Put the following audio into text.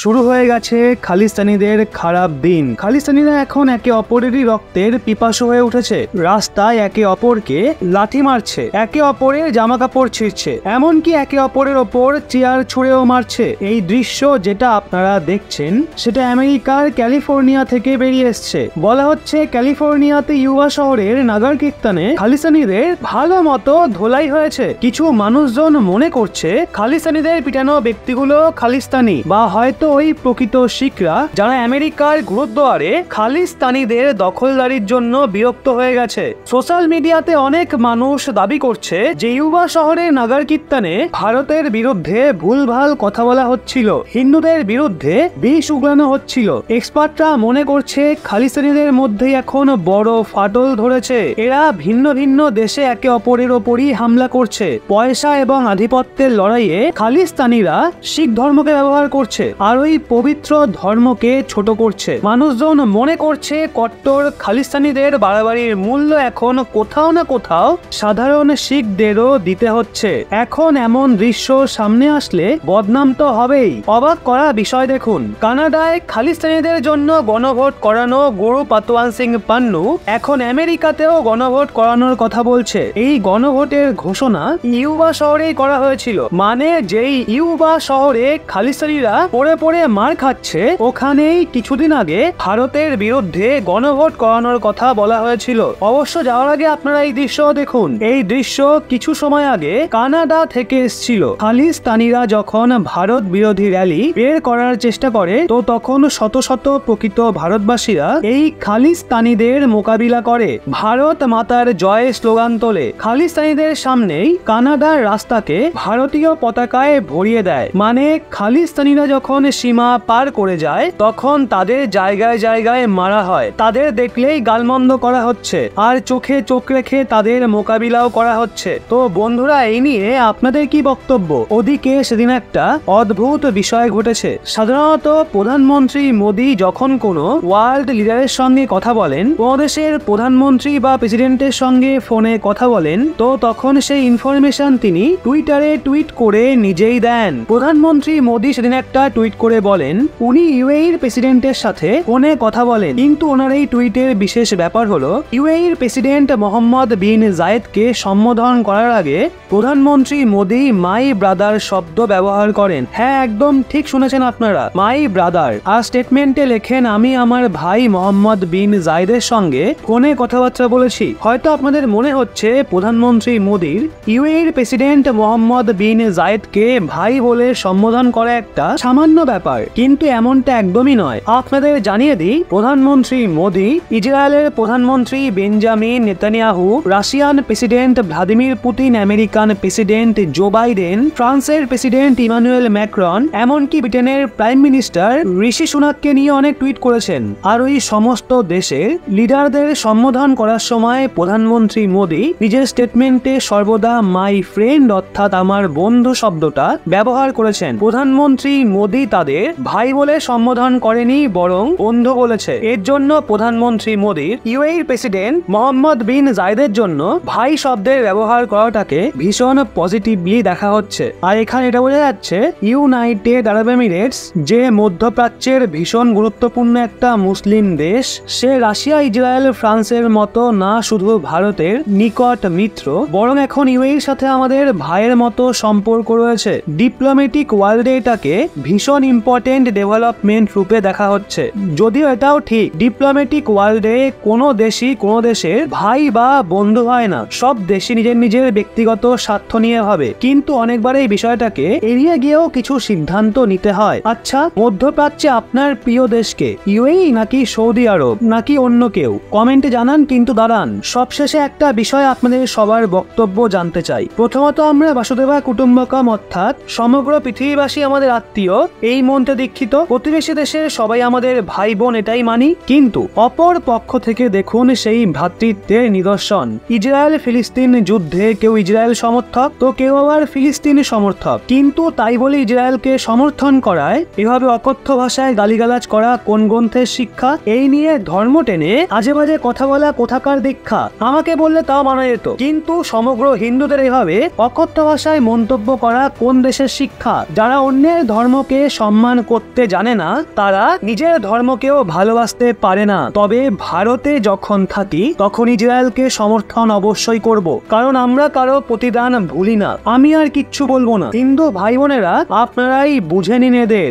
শুরু হয়ে গেছে খালিস্তানিদের খারাপ দিন। খালিস্তানিরা এখন একে অপরেরই রক্তের পিপাসু হয়ে উঠেছে। রাস্তায় একে অপরকে লাঠি মারছে, একে অপরের জামা কাপড় ছিঁড়ছে, এমনকি একে অপরের ওপর চেয়ার ছুঁড়েও মারছে। এই দৃশ্য যেটা আপনারা দেখছেন সেটা আমেরিকার ক্যালিফোর্নিয়া থেকে বেরিয়ে এসছে। বলা হচ্ছে ক্যালিফোর্নিয়াতে ইউবা শহরের নাগার কীর্তনে খালিস্তানিদের ভালো মতো ধোলাই হয়েছে। কিছু মানুষজন মনে করছে খালিস্তানিদের পিটানো ব্যক্তিগুলো খালিস্তানি বা হয়তো ওই প্রকৃত শিখরা যারা আমেরিকার গুরুদ্বারে খালিস্তানিদের দখলদারির জন্য বিরক্ত হয়ে গেছে। সোশ্যাল মিডিয়াতে অনেক মানুষ দাবি করছে যে ইউবা শহরে নাগার কীর্তনে ভারতের বিরুদ্ধে ভুলভাল কথা বলা হচ্ছিল, হিন্দুদের বিরুদ্ধে বিষ উগলানো হচ্ছিল। এক্সপার্টরা মনে করছে খালিস্তানিদের মধ্যে এখন বড় ফাটল ধরেছে। এরা ভিন্ন ভিন্ন দেশে একে অপরের ওপরই হামলা করছে। পয়সা এবং আধিপত্যের লড়াইয়ে খালিস্তানিরা শিখ ধর্মকে ব্যবহার করছে আর ওই পবিত্র ধর্মকে ছোট করছে। মানুষজন মনে করছে কট্টর খালিস্তানিদের বাড়াবাড়ির মূল্য এখন কোথাও না কোথাও সাধারণ শিখদেরও দিতে হচ্ছে। এখন এমন দৃশ্য সামনে আসলে বদনাম তো হবেই। অবাক করা বিষয় দেখুন, কানাডায় খালিস্তানিদের জন্য গণভোট করানো গুরু পাতওয়ান সিং পান্নু এখন আমেরিকাতেও গণভোট করানোর কথা বলছে। এই গণভোটের ঘোষণা ইউবা শহরেই করা হয়েছিল। মানে যেই ইউবা শহরে খালিস্তানিরা পড়ে পড়ে মার খাচ্ছে ওখানেই কিছুদিন আগে ভারতের বিরুদ্ধে গণভোট করানোর কথা বলা হয়েছিল। অবশ্য যাওয়ার আগে আপনারা এই দৃশ্য দেখুন। এই দৃশ্য কিছু সময় আগে কানাডা থেকে এসেছিল। খালিস্তানিরা যখন ভারত বিরোধী র্যালি বের করার চেষ্টা করে তো তখন শত শত প্রকৃত ভারতবাসীরা এই খালিস্তানিদের মোকাবিলা করে ভারত মাতার জয় স্লোগান তোলে। খালিস্তানিদের সামনেই কানাডার রাস্তাকে ভারতীয় পতাকায় ভরিয়ে দেয়। মানে খালিস্তানিরা যখন সীমা পার করে যায় তখন তাদের জায়গায় জায়গায় মারা হয়, তাদের দেখলেই গালমন্দ করা হচ্ছে আর চোখে চোখ রেখে তাদের মোকাবিলাও করা হচ্ছে। তো বন্ধুরা, এই নিয়ে আপনাদের কি বক্তব্য? ওদিকে সেদিন একটা অদ্ভুত বিষয় ঘটেছে। সাধারণত প্রধানমন্ত্রী মোদী যখন কোনো ওয়ার্ল্ড লিডারের সঙ্গে কথা বলেন, কোন দেশের প্রধানমন্ত্রী বা প্রেসিডেন্টের সঙ্গে ফোনে কথা বলেন, তো তখন সেই ইনফরমেশন তিনি টুইটারে টুইট করে নিজেই দেন। প্রধানমন্ত্রী মোদী সেদিন একটা টুইট করে বলেন উনি ইউএইর প্রেসিডেন্টের সাথে ফোনে কথা বলেন, কিন্তু ওনার এই টুইটের বিশেষ ব্যাপার হলো ইউএইর প্রেসিডেন্ট মোহাম্মদ বিন জায়েদকে সম্বোধন করার আগে প্রধানমন্ত্রী মোদী মাই ব্রাদার শব্দ ব্যবহার করেন। হ্যাঁ, একদম ঠিক শুনেছেন আপনারা, মাই ব্রাদার। আর স্টেটমেন্টে লেখেন আমি আমার ভাই মোহাম্মদ বিন জায়েদের সঙ্গে ফোনে কথাবার্তা বলেছি। হয়তো আপনাদের মনে হচ্ছে প্রধানমন্ত্রী মোদীর ইউএইর প্রেসিডেন্ট মোহাম্মদ বিন জায়েদকে ভাই বলে সম্বোধন করা একটা সামান্য ব্যাপার, কিন্তু এমনটা একদমই নয়। আপনাদের জানিয়ে দিই, প্রধানমন্ত্রী মোদী, ইসরায়েলের প্রধানমন্ত্রী Benjamin Netanyahu, Russian president Vladimir Putin, American president Joe Biden, ফ্রান্সের প্রেসিডেন্ট ইমানুয়েল ম্যাক্রন, এমনকি ব্রিটেনের প্রাইম মিনিস্টার ঋষি সুনাককে নিয়ে অনেক টুইট করেছেন। আর ওই সমস্ত দেশের লিডারদের সম্বোধন করার সময় প্রধানমন্ত্রী মোদী নিজের স্টেটমেন্টে সর্বদা মাই ফ্রেন্ড অর্থাৎ আমার বন্ধু শব্দটা ব্যবহার করেছেন। প্রধানমন্ত্রী মোদী তাদের ভাই বলে সম্বোধন করেনি, বরং বন্ধু বলেছে। এর জন্য প্রধানমন্ত্রী মোদীর ইউএইর প্রেসিডেন্ট মোহাম্মদ বিন জায়েদের জন্য ভাই শব্দের ব্যবহার করাটাকে ভীষণ পজিটিভলি দেখা হচ্ছে। আর এখানে এটা বোঝা যাচ্ছে ইউনাইটেড আরব এমিরেটস, যে মধ্যপ্রাচ্যের ভীষণ গুরুত্বপূর্ণ একটা মুসলিম দেশ, সে রাশিয়া, ইসরায়েল, ফ্রান্সের মতো না শুধু ভারতের নিকট মিত্র, বরং এখন ইউএইর সাথে আমাদের ভাইয়ের মতো সম্পর্ক রয়েছে। ডিপ্লোম্যাটিক ওয়ার্ল্ডে এটাকে ভীষণ ইম্পর্টেন্ট ডেভেলপমেন্ট রূপে দেখা হচ্ছে। যদিও এটাও ঠিক, ডিপ্লোম্যাটিক ওয়ার্ল্ডে কোনো দেশই কোনো দেশের ভাই বা বন্ধু হয় না। সব দেশই নিজের নিজের ব্যক্তিগত স্বার্থ নিয়ে ভাবে, কিন্তু অনেকবার এই বিষয়টাকে এড়িয়ে গিয়েও কিছু সিদ্ধান্ত নিতে হয়। আচ্ছা, মধ্যপ্রাচ্যে আপনার প্রিয় দেশকে, ইউএই নাকি সৌদি আরব নাকি অন্য কেউ? কমেন্টে জানান। কিন্তু দাঁড়ান, সবশেষে একটা বিষয় আপনাদের সবার বক্তব্য জানতে চাই। প্রথমত, আমরা বাসুদেবা কুটুম্বকম অর্থাৎ সমগ্র পৃথিবীবাসী আমাদের আত্মীয়, এই মন্ত্রে দীক্ষিত। প্রতিবেশী দেশের সবাই আমাদের ভাই বোন, এটাই মানি। কিন্তু অপর পক্ষ থেকে দেখুন সেই ভ্রাতৃত্বের নিদর্শন। ইসরায়েল ফিলিস্তিন যুদ্ধে কেউ ইসরায়েল সমর্থক তো কেউ আবার ফিলিস্তিন সমর্থক, কিন্তু তাই বলে ইসরায়েলকে সমর্থন করায় এভাবে অকথ্য ভাষায় গালিগালাজ করা কোন গ্রন্থের শিক্ষা? এই নিয়ে ধর্ম টেনে আজে বাজে কথা বলা কোথাকার দীক্ষা? আমাকে বললে তাও মানা যেত, কিন্তু সমগ্র হিন্দুদের এভাবে অকথ্য ভাষায় মন্তব্য করা কোন দেশের শিক্ষা? যারা অন্যের ধর্মকে সম্মান করতে জানে না, তারা নিজের ধর্মকেও ভালোবাসতে পারে না। তবে ভারতে যখন থাকি তখন ইসরায়েলকে সমর্থন অবশ্যই করব, কারণ আমরা কারো প্রতিদান ভুলি না। আমি আর কিচ্ছু বলবো না। হিন্দু ভাই বোনেরা, আপনারাই বুঝে নিন এদের।